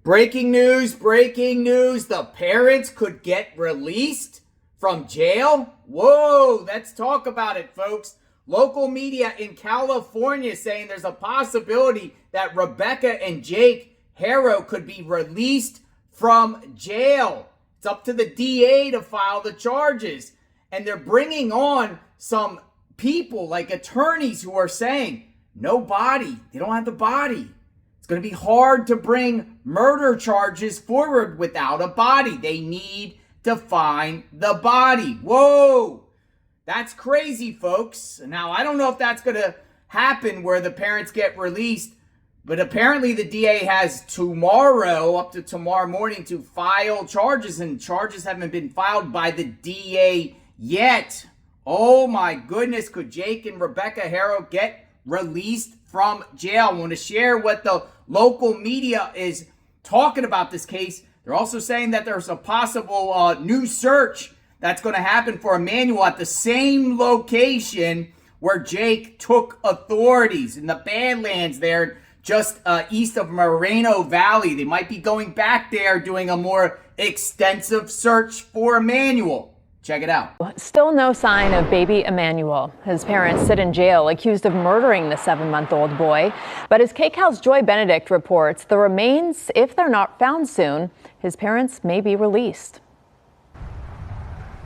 Breaking news, breaking news. The parents could get released from jail. Whoa, let's talk about it, folks. Local media in California saying there's a possibility that Rebecca and Jake Haro could be released from jail. It's up to the DA to file the charges. And they're bringing on some people like attorneys who are saying, no body. They don't have the body. It's going to be hard to bring murder charges forward without a body. They need to find the body. Whoa, that's crazy, folks. Now, I don't know if that's going to happen where the parents get released, but apparently the DA has tomorrow, up to tomorrow morning, to file charges, and charges haven't been filed by the DA yet. Oh my goodness, could Jake and Rebecca Haro get released from jail? I want to share what the local media is talking about this case. They're also saying that there's a possible new search that's going to happen for Emmanuel at the same location where Jake took authorities in the Badlands there, just east of Moreno Valley. They might be going back there doing a more extensive search for Emmanuel. Check it out. Still no sign of baby Emmanuel. His parents sit in jail accused of murdering the 7-month-old boy. But as KCAL's Joy Benedict reports, the remains, if they're not found soon, his parents may be released.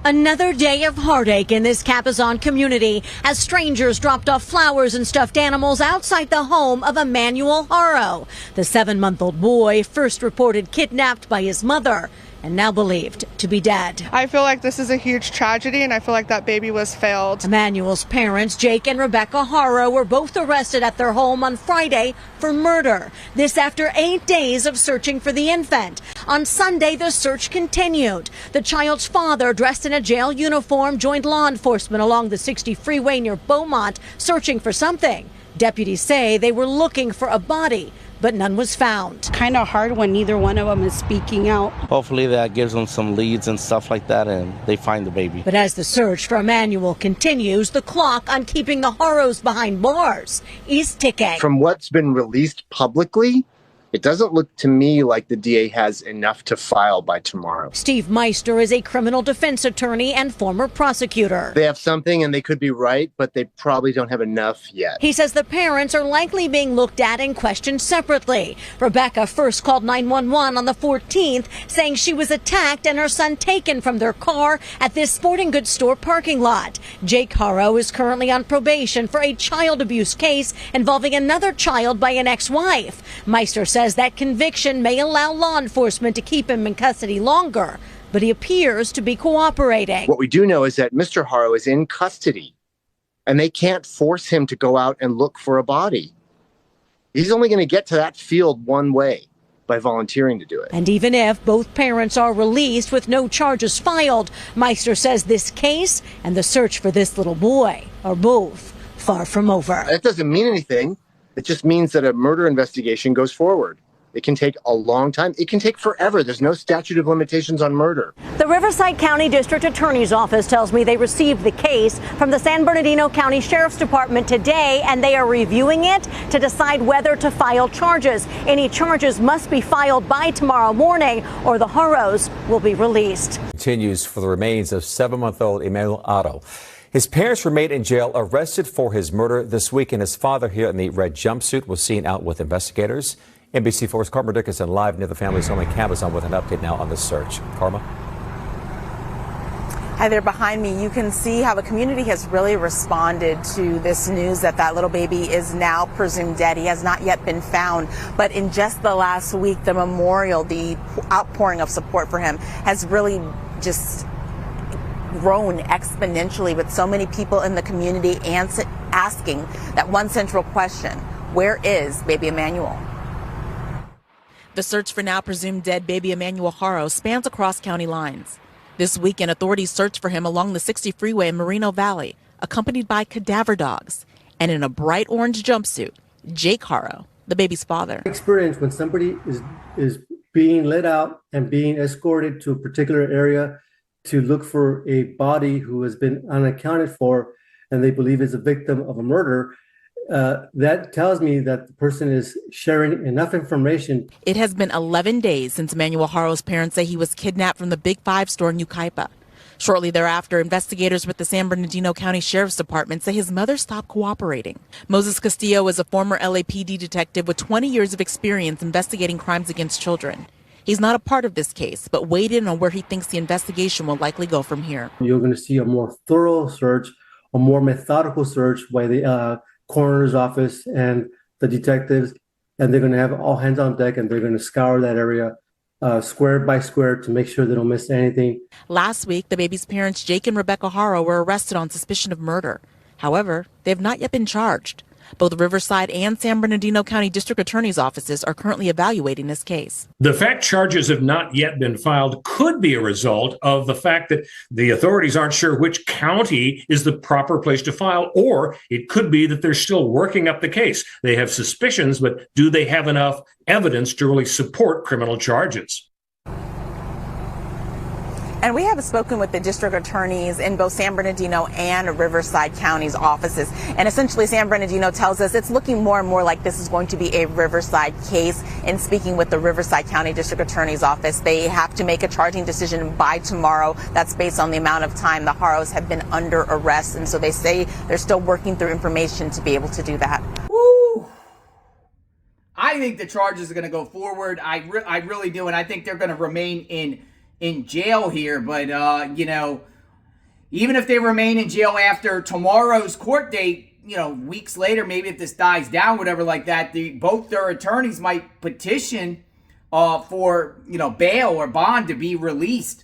Another day of heartache in this cabazon community as strangers dropped off flowers and stuffed animals outside the home of Emmanuel Haro. The 7-month-old boy first reported kidnapped by his mother and now believed to be dead. I feel like this is a huge tragedy, and I feel like that baby was failed. Emmanuel's parents, Jake and Rebecca Haro, were both arrested at their home on Friday for murder. This after 8 days of searching for the infant. On Sunday, the search continued. The child's father, dressed in a jail uniform, joined law enforcement along the 60 freeway near Beaumont, searching for something. Deputies say they were looking for a body, but none was found. Kind of hard when neither one of them is speaking out. Hopefully that gives them some leads and stuff like that, and they find the baby. But as the search for Emmanuel continues, the clock on keeping the Haros behind bars is ticking. From what's been released publicly, it doesn't look to me like the DA has enough to file by tomorrow. Steve Meister is a criminal defense attorney and former prosecutor. They have something and they could be right, but they probably don't have enough yet. He says the parents are likely being looked at and questioned separately. Rebecca first called 911 on the 14th, saying she was attacked and her son taken from their car at this sporting goods store parking lot. Jake Haro is currently on probation for a child abuse case involving another child by an ex-wife. Meister says that conviction may allow law enforcement to keep him in custody longer, but he appears to be cooperating. What we do know is that Mr. Haro is in custody, and they can't force him to go out and look for a body. He's only going to get to that field one way, by volunteering to do it. And even if both parents are released with no charges filed, Meister says this case and the search for this little boy are both far from over. That doesn't mean anything. It just means that a murder investigation goes forward. It can take a long time. It can take forever. There's no statute of limitations on murder. The Riverside County District Attorney's Office tells me they received the case from the San Bernardino County Sheriff's Department today, and they are reviewing it to decide whether to file charges. Any charges must be filed by tomorrow morning, or the Haros will be released. Continues for the remains of 7-month-old Emmanuel Haro. His parents remain in jail, arrested for his murder this week, and his father here in the red jumpsuit was seen out with investigators. NBC4's Karma Dickinson live near the family's home in Cabazon with an update now on the search. Karma? Hi there behind me. You can see how the community has really responded to this news that that little baby is now presumed dead. He has not yet been found, but in just the last week, the memorial, the outpouring of support for him has really just grown exponentially, with so many people in the community asking that one central question: where is baby Emmanuel? The search for now presumed dead baby Emmanuel Haro spans across county lines. This weekend, authorities searched for him along the 60 freeway in Moreno Valley, accompanied by cadaver dogs, and in a bright orange jumpsuit, Jake Haro, the baby's father. Experience when somebody is being let out and being escorted to a particular area to look for a body who has been unaccounted for and they believe is a victim of a murder, that tells me that the person is sharing enough information. It has been 11 days since Emmanuel Haro's parents say he was kidnapped from the Big Five store in Yucaipa. Shortly thereafter, investigators with the San Bernardino County Sheriff's Department say his mother stopped cooperating. Moses Castillo is a former LAPD detective with 20 years of experience investigating crimes against children. He's not a part of this case, but weighed in on where he thinks the investigation will likely go from here. You're going to see a more thorough search, a more methodical search by the coroner's office and the detectives, and they're going to have all hands on deck, and they're going to scour that area square by square to make sure they don't miss anything. Last week, the baby's parents, Jake and Rebecca Haro, were arrested on suspicion of murder. However, they have not yet been charged. Both Riverside and San Bernardino County District Attorney's offices are currently evaluating this case. The fact charges have not yet been filed could be a result of the fact that the authorities aren't sure which county is the proper place to file, or it could be that they're still working up the case. They have suspicions, but do they have enough evidence to really support criminal charges? And we have spoken with the district attorneys in both San Bernardino and Riverside County's offices. And essentially, San Bernardino tells us it's looking more and more like this is going to be a Riverside case. In speaking with the Riverside County District Attorney's office, they have to make a charging decision by tomorrow. That's based on the amount of time the Haros have been under arrest. And so they say they're still working through information to be able to do that. Woo! I think the charges are going to go forward. I really do. And I think they're going to remain in jail here, but you know, even if they remain in jail after tomorrow's court date, you know, weeks later, maybe if this dies down, whatever like that, both their attorneys might petition for, you know, bail or bond to be released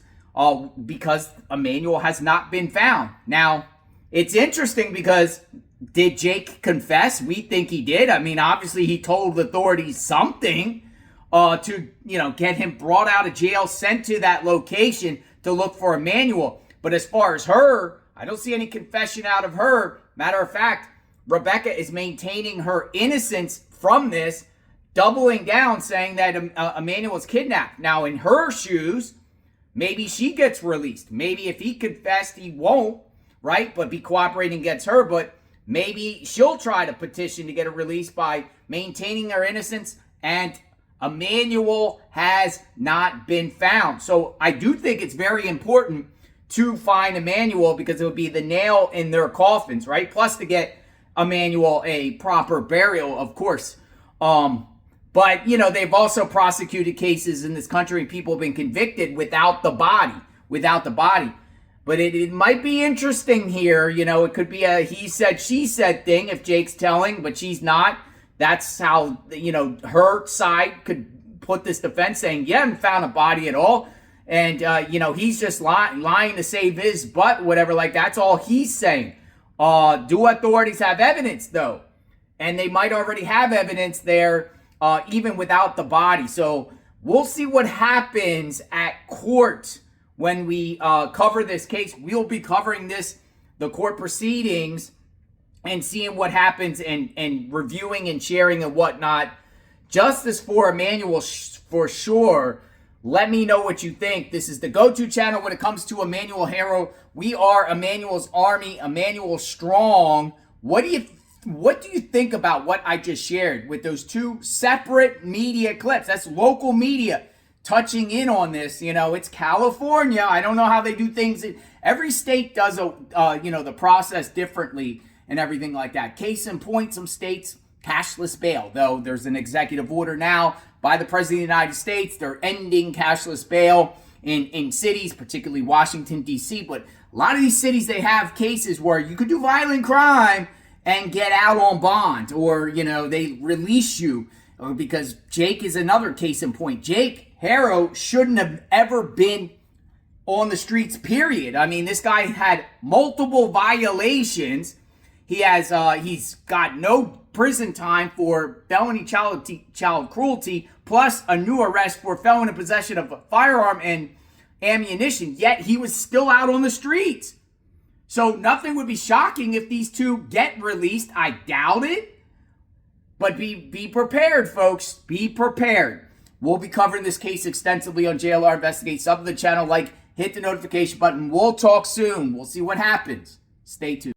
because Emmanuel has not been found. Now, it's interesting because did Jake confess? We think he did. I mean, obviously he told authorities something to, you know, get him brought out of jail, sent to that location to look for Emmanuel. But as far as her, I don't see any confession out of her. Matter of fact, Rebecca is maintaining her innocence from this, doubling down, saying that Emmanuel's kidnapped. Now, in her shoes, maybe she gets released. Maybe if he confessed, he won't, right? But be cooperating against her. But maybe she'll try to petition to get her released by maintaining her innocence, and Emmanuel has not been found. So I do think it's very important to find Emmanuel because it would be the nail in their coffins, right? Plus to get Emmanuel a proper burial, of course. But, you know, they've also prosecuted cases in this country and people have been convicted without the body. But it might be interesting here. You know, it could be a he said, she said thing if Jake's telling, but she's not. That's how, you know, her side could put this defense saying, you haven't found a body at all. And, you know, he's just lying to save his butt, whatever, like that's all he's saying. Do authorities have evidence, though? And they might already have evidence there, even without the body. So we'll see what happens at court when we cover this case. We'll be covering the court proceedings, and seeing what happens and reviewing and sharing and whatnot. Justice for Emmanuel for sure. Let me know what you think. This is the go-to channel when it comes to Emmanuel Haro. We are Emmanuel's Army, Emmanuel Strong. What do you think about what I just shared with those two separate media clips? That's local media touching in on this. You know, it's California. I don't know how they do things. Every state does you know, the process differently and everything like that. Case in point, some states, cashless bail. Though there's an executive order now by the President of the United States. They're ending cashless bail in cities, particularly Washington, D.C. But a lot of these cities, they have cases where you could do violent crime and get out on bond. Or, you know, they release you. Because Jake is another case in point. Jake Haro shouldn't have ever been on the streets, period. I mean, this guy had multiple violations. He's got no prison time for felony child cruelty, plus a new arrest for felon in possession of a firearm and ammunition. Yet he was still out on the streets. So nothing would be shocking if these two get released. I doubt it. But be prepared, folks. Be prepared. We'll be covering this case extensively on JLR Investigate. Sub to the channel, hit the notification button. We'll talk soon. We'll see what happens. Stay tuned.